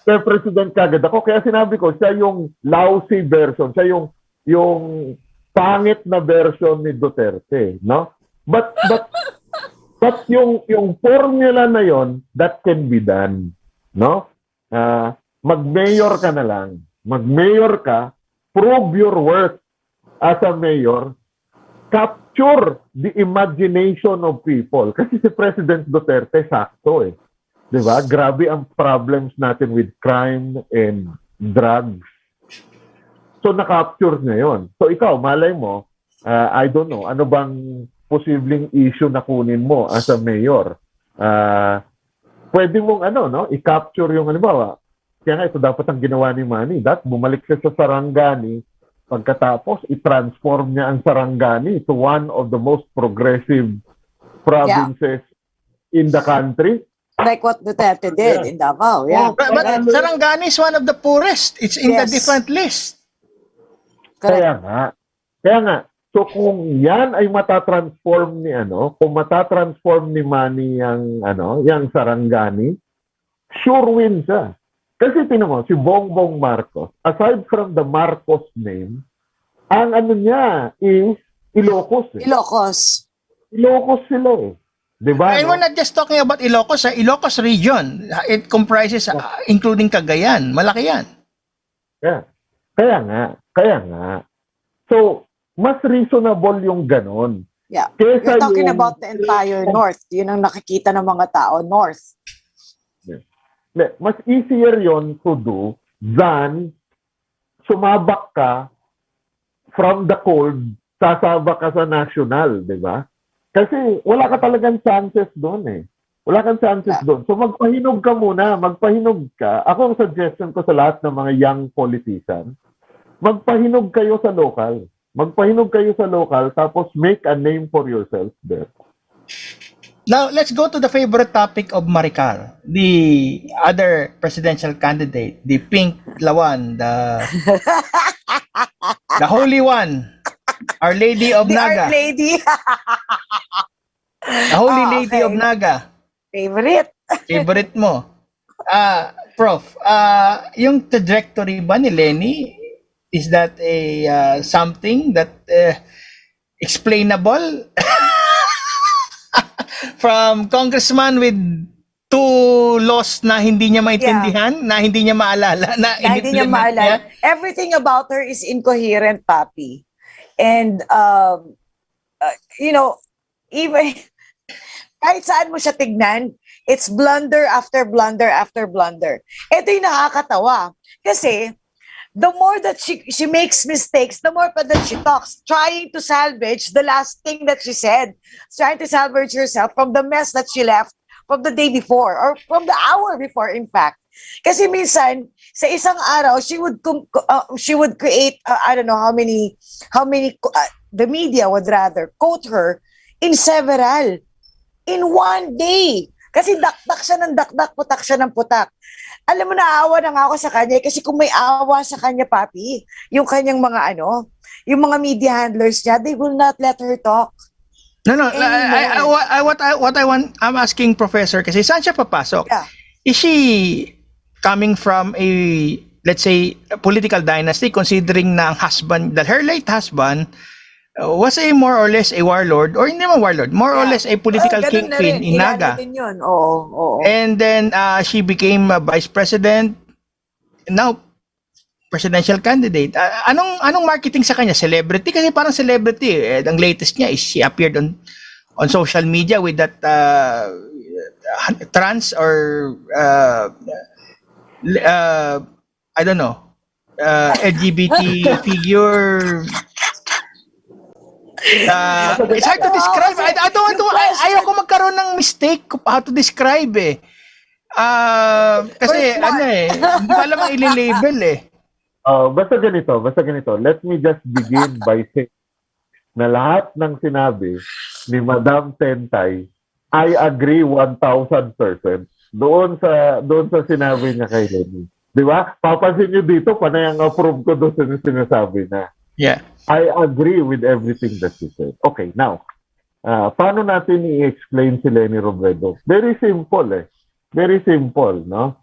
Kaya president kagad ako. Kaya sinabi ko, siya yung lousy version. Siya yung pangit na version ni Duterte, no? But yung formula na yon, that can be done, no? Mag-mayor ka na lang. Mag-mayor ka, prove your worth as a mayor, capture the imagination of people. Kasi si President Duterte, sakto eh. Diba? Grabe ang problems natin with crime and drugs. So, na-capture niya yun. So, ikaw, malay mo, I don't know, ano bang posibleng issue na kunin mo as a mayor? Pwede mong, i-capture yung, halimbawa, kaya nga ito dapat ang ginawa ni Manny. Bumalik siya sa Sarangani, pagkatapos, i-transform niya ang Sarangani to one of the most progressive provinces in the country. Like what Duterte did in Davao. Yeah. But Sarangani is one of the poorest. It's in the different list. Kaya nga. So kung yan ay matatransform ni Manny yang Sarangani, sure win siya. Kasi tinan mo, si Bongbong Marcos, aside from the Marcos name, ang niya is Ilocos. Ilocos sila eh. Diba? And we're not just talking about Ilocos, Ilocos region. It comprises, including Cagayan. Malaki yan. Kaya nga. So, mas reasonable yung ganon. Yeah. We're talking about the entire North. Yun ang nakikita ng mga tao, North. Mas easier yon to do than sumabak ka from the cold, sasabak ka sa national, di ba? Kasi wala ka talagang chances doon eh. So magpahinog ka muna, Ako ang suggestion ko sa lahat ng mga young politicians, magpahinog kayo sa local. Tapos make a name for yourself there. Now, let's go to the favorite topic of Maricar, the other presidential candidate, the pink lawan, the holy one, Our Lady of Naga. Our Lady. The Holy Lady of Naga. Favorite mo. Prof, yung trajectory ba ni Lenny, is that a something that explainable? From congressman with 2 laws na hindi niya maintindihan, na hindi niya maalala, na hindi niya maalala. Everything about her is incoherent, Papi. And, even kahit saan mo siya tignan, it's blunder after blunder after blunder. Ito yung nakakatawa. Kasi, the more that she makes mistakes, the more pa that she talks, trying to salvage the last thing that she said, trying to salvage herself from the mess that she left from the day before, or from the hour before, in fact. Kasi minsan, sa isang araw, she would create, I don't know how many, the media would rather quote her in several, in one day. Kasi dakdak siya ng dakdak, putak siya ng putak. Alam mo, naawa na nga ako sa kanya kasi kung may awa sa kanya, Papi, yung kanyang mga yung mga media handlers niya, they will not let her talk. No. I'm asking Professor kasi saan siya papasok? Yeah. Is she coming from a, let's say, a political dynasty, considering na ang husband, that her late husband was a more or less a warlord, or hindi naman warlord, more or less a political kingpin in Naga. Yun. Oo. And then she became a vice president, now presidential candidate. Anong marketing sa kanya? Celebrity? Kasi parang celebrity. Ang latest niya is she appeared on social media with that trans or I don't know, LGBT figure. It's hard to describe. I don't want to. Ayoko magkaroon ng mistake how to describe kasi hindi ko alam ang i-label Basta ganito. Let me just begin by saying na lahat ng sinabi ni Madam Tentay, I agree 1,000% doon sa sinabi niya kay Lenny. Di ba? Papansin niyo dito, panay ang approve ko doon sa sinasabi na. Yeah. I agree with everything that you said. Okay, now, paano natin i-explain si Lenny Robredo? Very simple Very simple, no?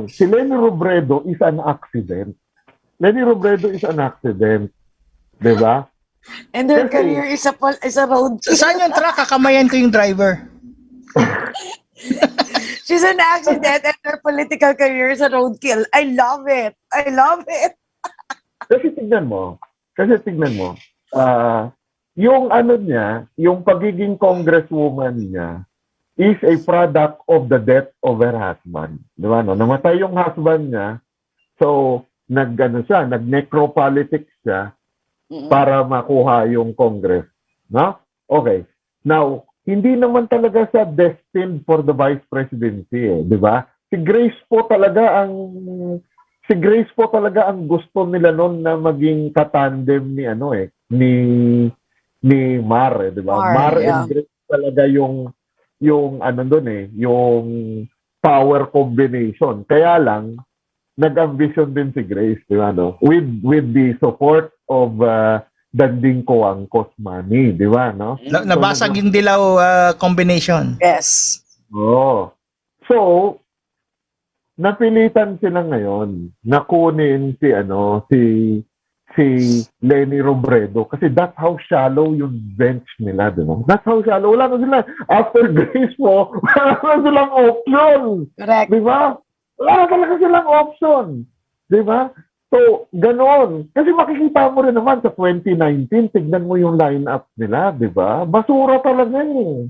Si Lenny Robredo is an accident. Lenny Robredo is an accident. Diba? And their career is a road kill. Saan yung truck? Kakamayan ko yung driver. She's an accident and her political career is a roadkill. I love it. Kasi tignan mo, yung niya, yung pagiging congresswoman niya is a product of the death of her husband. Di ba? No? Namatay yung husband niya, so nag-necropolitics siya para makuha yung Congress. No? Okay. Now, hindi naman talaga siya destined for the vice presidency, di ba? Si Grace po talaga ang gusto nila noon na maging katandem ni Mar, di ba? Mar and Grace talaga yung yung power combination. Kaya lang nag-ambition din si Grace, di ba, no? With the support of Danding Coangcos money, di ba, no? Nabasag yung dilaw combination. Yes. Oh. So, napilitan sila ngayon na kunin si Lenny Robredo kasi that's how shallow yung bench nila, di ba? That's how shallow. Wala na sila. After Grace po, wala na silang option. Correct. Di ba? Wala na talaga silang option. Di ba? So, ganoon. Kasi makikita mo rin naman sa 2019, tignan mo yung lineup nila, di ba? Basura talaga yun.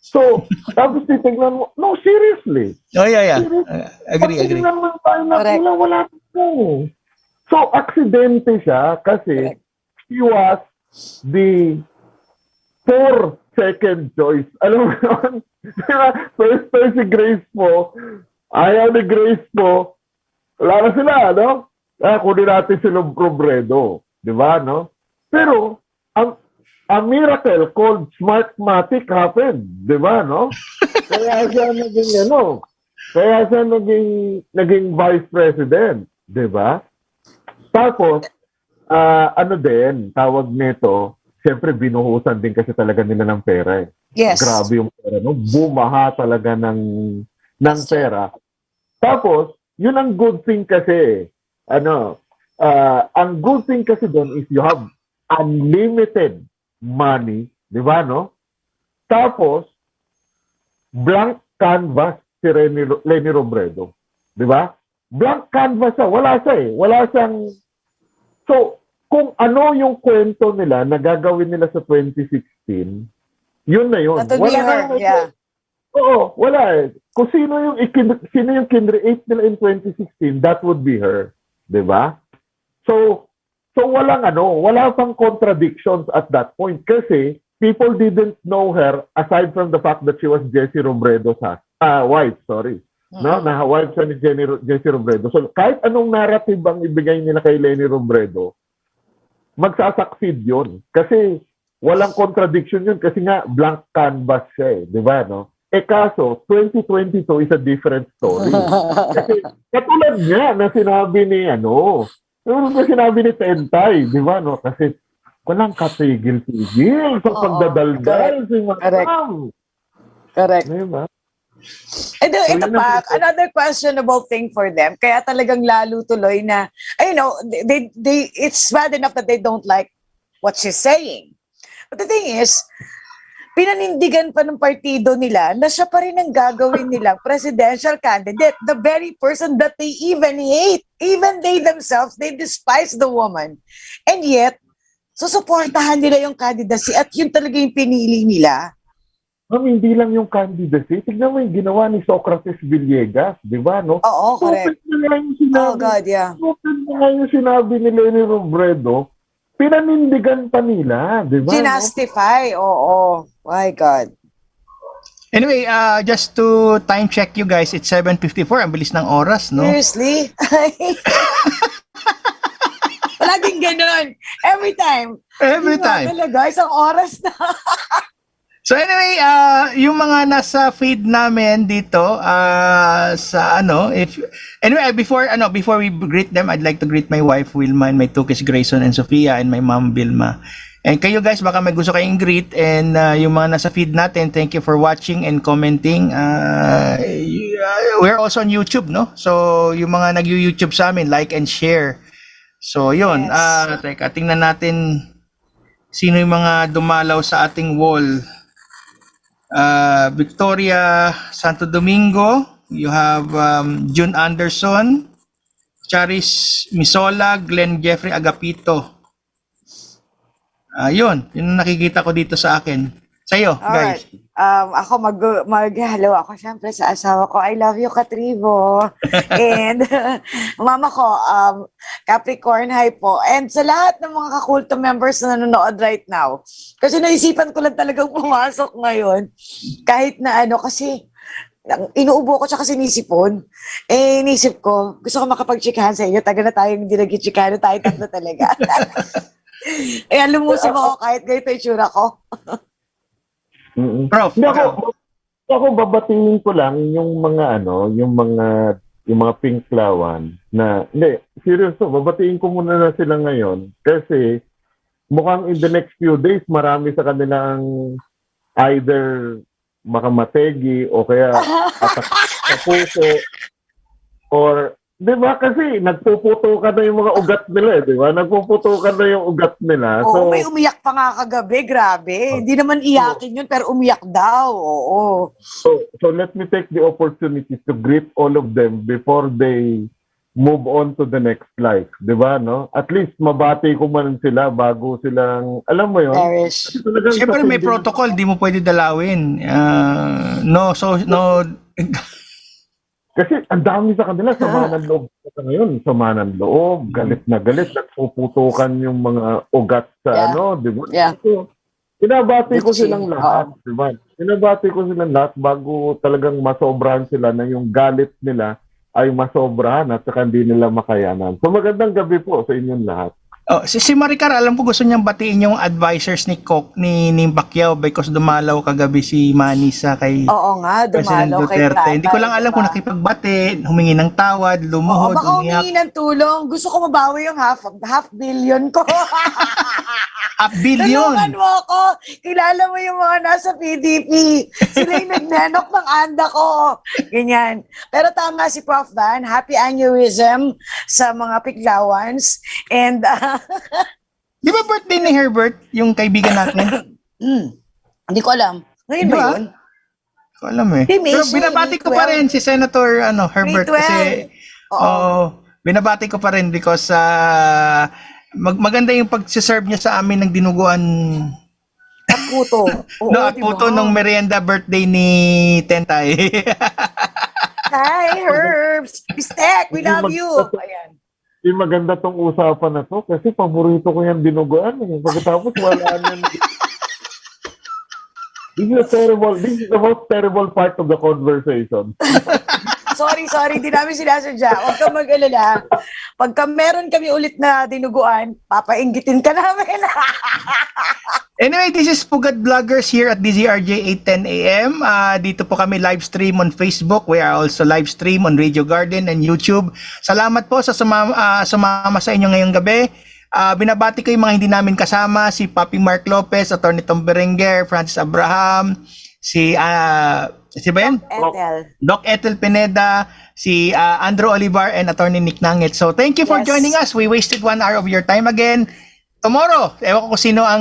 So, tapos titignan mo, no, seriously. Oh, yeah. Seriously. Agree. Tignan mo yung lineup nila, wala ko. So, aksidente siya kasi he was the 4th choice. Alam mo yun? First si Grace po, ayaw ni Grace po, wala na sila, no? Kunin natin si Robredo. Di ba, no? Pero, a miracle called Smartmatic happened. Di ba, no? Kaya siya naging vice president. Di ba? Tapos, tawag nito, siyempre binuhusan din kasi talaga nila ng pera. Yes. Grabe yung pera, no? Bumaha talaga ng pera. Tapos, yun ang good thing kasi, ang good thing kasi doon is you have unlimited money, di ba, no? Tapos, blank canvas si Lenny Robredo. Di ba? Blank canvas siya. Wala siyang... So, kung ano yung kwento nila na gagawin nila sa 2016, yun na yun. Oo, wala eh. Kung sino yung kinreate nila in 2016, that would be her. Diba? So wala pang contradictions at that point kasi people didn't know her aside from the fact that she was Jessie Robredo's wife, sorry. No, na wife siya ni Jessie Robredo. So kahit anong narrative ang ibigay nila kay Lenny Robredo, magsasucceed yun. Kasi walang contradiction yun kasi nga blank canvas siya eh, 'di ba, no? Kaso, 2022 is a different story. Kasi katulad niya na sinabi ni Tentay, di ba, no? Kasi walang katigil-tigil sa pagdadaldal si Madam. Correct. Di ba? And ito pa, another questionable thing for them. Kaya talagang lalo tuloy na, it's bad enough that they don't like what she's saying. But the thing is, pinanindigan pa ng partido nila na siya pa rin ang gagawin nilang presidential candidate, the very person that they even hate. Even they themselves, they despise the woman. And yet, susuportahan nila yung candidacy at yun talaga yung pinili nila. Hindi lang yung candidacy. Tignan mo yung ginawa ni Socrates Villegas, di ba? No? Oo, correct. Oh, God, yeah. Yung sinabi ni Leni Robredo, pinanindigan pa nila, di ba? Ginastify, oo. My God. Anyway, just to time check you guys, it's 7:54. Ang bilis ng oras, no? Seriously? Palaging ganun. Every time. Every time. Talaga, isang oras na. So anyway, yung mga nasa feed namin dito before we greet them, I'd like to greet my wife Wilma and my two kids Grayson and Sophia and my mom Vilma. And kayo guys, baka may gusto kayong greet, and yung mga nasa feed natin, thank you for watching and commenting. We're also on YouTube, no? So yung mga nag-YouTube sa amin, like and share. So yun, Yes. Teka, tingnan natin sino yung mga dumalaw sa ating wall. Victoria Santo Domingo, you have June Anderson, Charis Misola, Glenn Jeffrey Agapito. Yun nakikita ko dito sa akin. Sa'yo, guys. Ako mag-hello ako syempre sa asawa ko. I love you, Katribo. And mama ko, Capricorn High po. And sa lahat ng mga kakulto members na nanonood right now. Kasi naisipan ko lang talagang pumasok ngayon. Kahit na kasi inuubo ko tsaka sinisipon. Inisip ko, gusto ko makapag-chikahan sa inyo. Taga na tayong hindi nag-chikahan, tayo tatlo talaga. Lumusog ako kahit ganito yung tsura ko. Prof, ako babatingin ko lang yung mga yung mga pinklawan na seryoso, babatingin ko muna na sila ngayon kasi mukhang in the next few days marami sa kanilang either makamategi o kaya atak sa puso or di ba kasi nagpuputukan na yung mga ugat nila, di ba? Nagpuputukan na yung ugat nila. Oo, may umiyak pa nga kagabi, grabe. Hindi naman iyakin yun, pero umiyak daw. Oo. So let me take the opportunity to greet all of them before they move on to the next life, di ba, no? At least mabati ko man sila bago silang, alam mo yun? Perish. Siyempre may protocol, di mo pwede dalawin. No. Kasi ang dami sa kanila, sama ng loob sa ngayon. Sama ng loob, galit na galit, nagpuputukan yung mga ugat sa di ba? Yeah. So, pinabati ko silang lahat, di ba? Pinabati ko silang lahat bago talagang masobrahan sila na yung galit nila ay masobrahan at saka hindi nila makayanan. So magandang gabi po sa inyong lahat. Si Maricar, alam ko gusto niyang batiin yung advisors ni Pacquiao because dumalaw kagabi si Manny sa kay Oo nga, President dumalaw kay Duterte. tatay. Hindi ko lang alam kung nakipagbati, humingi ng tawad, lumuhod, Baka humingi ng tulong. Gusto ko mabawi yung half billion ko. $5 billion. Tulungan mo ako. Kilala mo yung mga nasa PDP. Sila yung nagnenok ng anda ko. Ganyan. Pero tama si Prof. Van. Happy aneurysm sa mga piglawans. And Di ba birthday ni Herbert, yung kaibigan natin? hindi ko alam. Ngayon ba yun? Hindi ko alam eh. Pero binabati ko pa rin si Senator Herbert kasi binabati ko pa rin because maganda yung pag-serve niya sa amin ng dinuguan. At puto. At puto nung merienda birthday ni Tentay. Hi, Herbs! Bistek, we love you! Ayan. Maganda tong usapan na to kasi paborito ko yung dinuguan. Pagkatapos wala na. This is the most terrible part of the conversation. Sorry, di namin sinasadya. Huwag kang mag-alala. Pagka meron kami ulit na dinuguan, papainggitin ka namin. Anyway, this is Pugad Vloggers here at DZRJ 810 AM. Dito po kami live stream on Facebook. We are also live stream on Radio Garden and YouTube. Salamat po sa sumama sa inyo ngayong gabi. Binabati ko yung mga hindi namin kasama, si Papi Mark Lopez, Atty. Tom Berenguer, Francis Abraham, si Si ba yan? Ethel. Doc Ethel Pineda, si Andrew Olivar, and Attorney Nick Nangit. So thank you for joining us. We wasted 1 hour of your time again. Tomorrow, ewan ko kung sino ang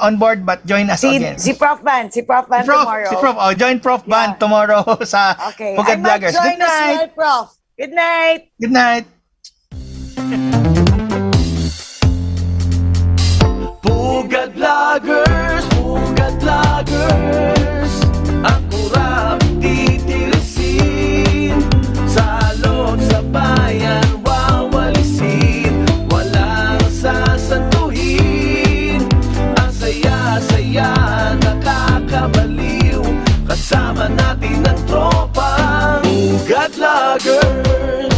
on board, but join us again. Si Prof Ban tomorrow. Si Prof, join Prof Ban tomorrow sa Pugad Vloggers. Good night. Well, Prof. Good night. Good night. Pugad Vloggers, ang kurap titirisin, salot sa bayan wawalisin, walang sasantuhin, ang saya-saya nakakabaliw, kasama natin ang tropang Pugad Vloggers.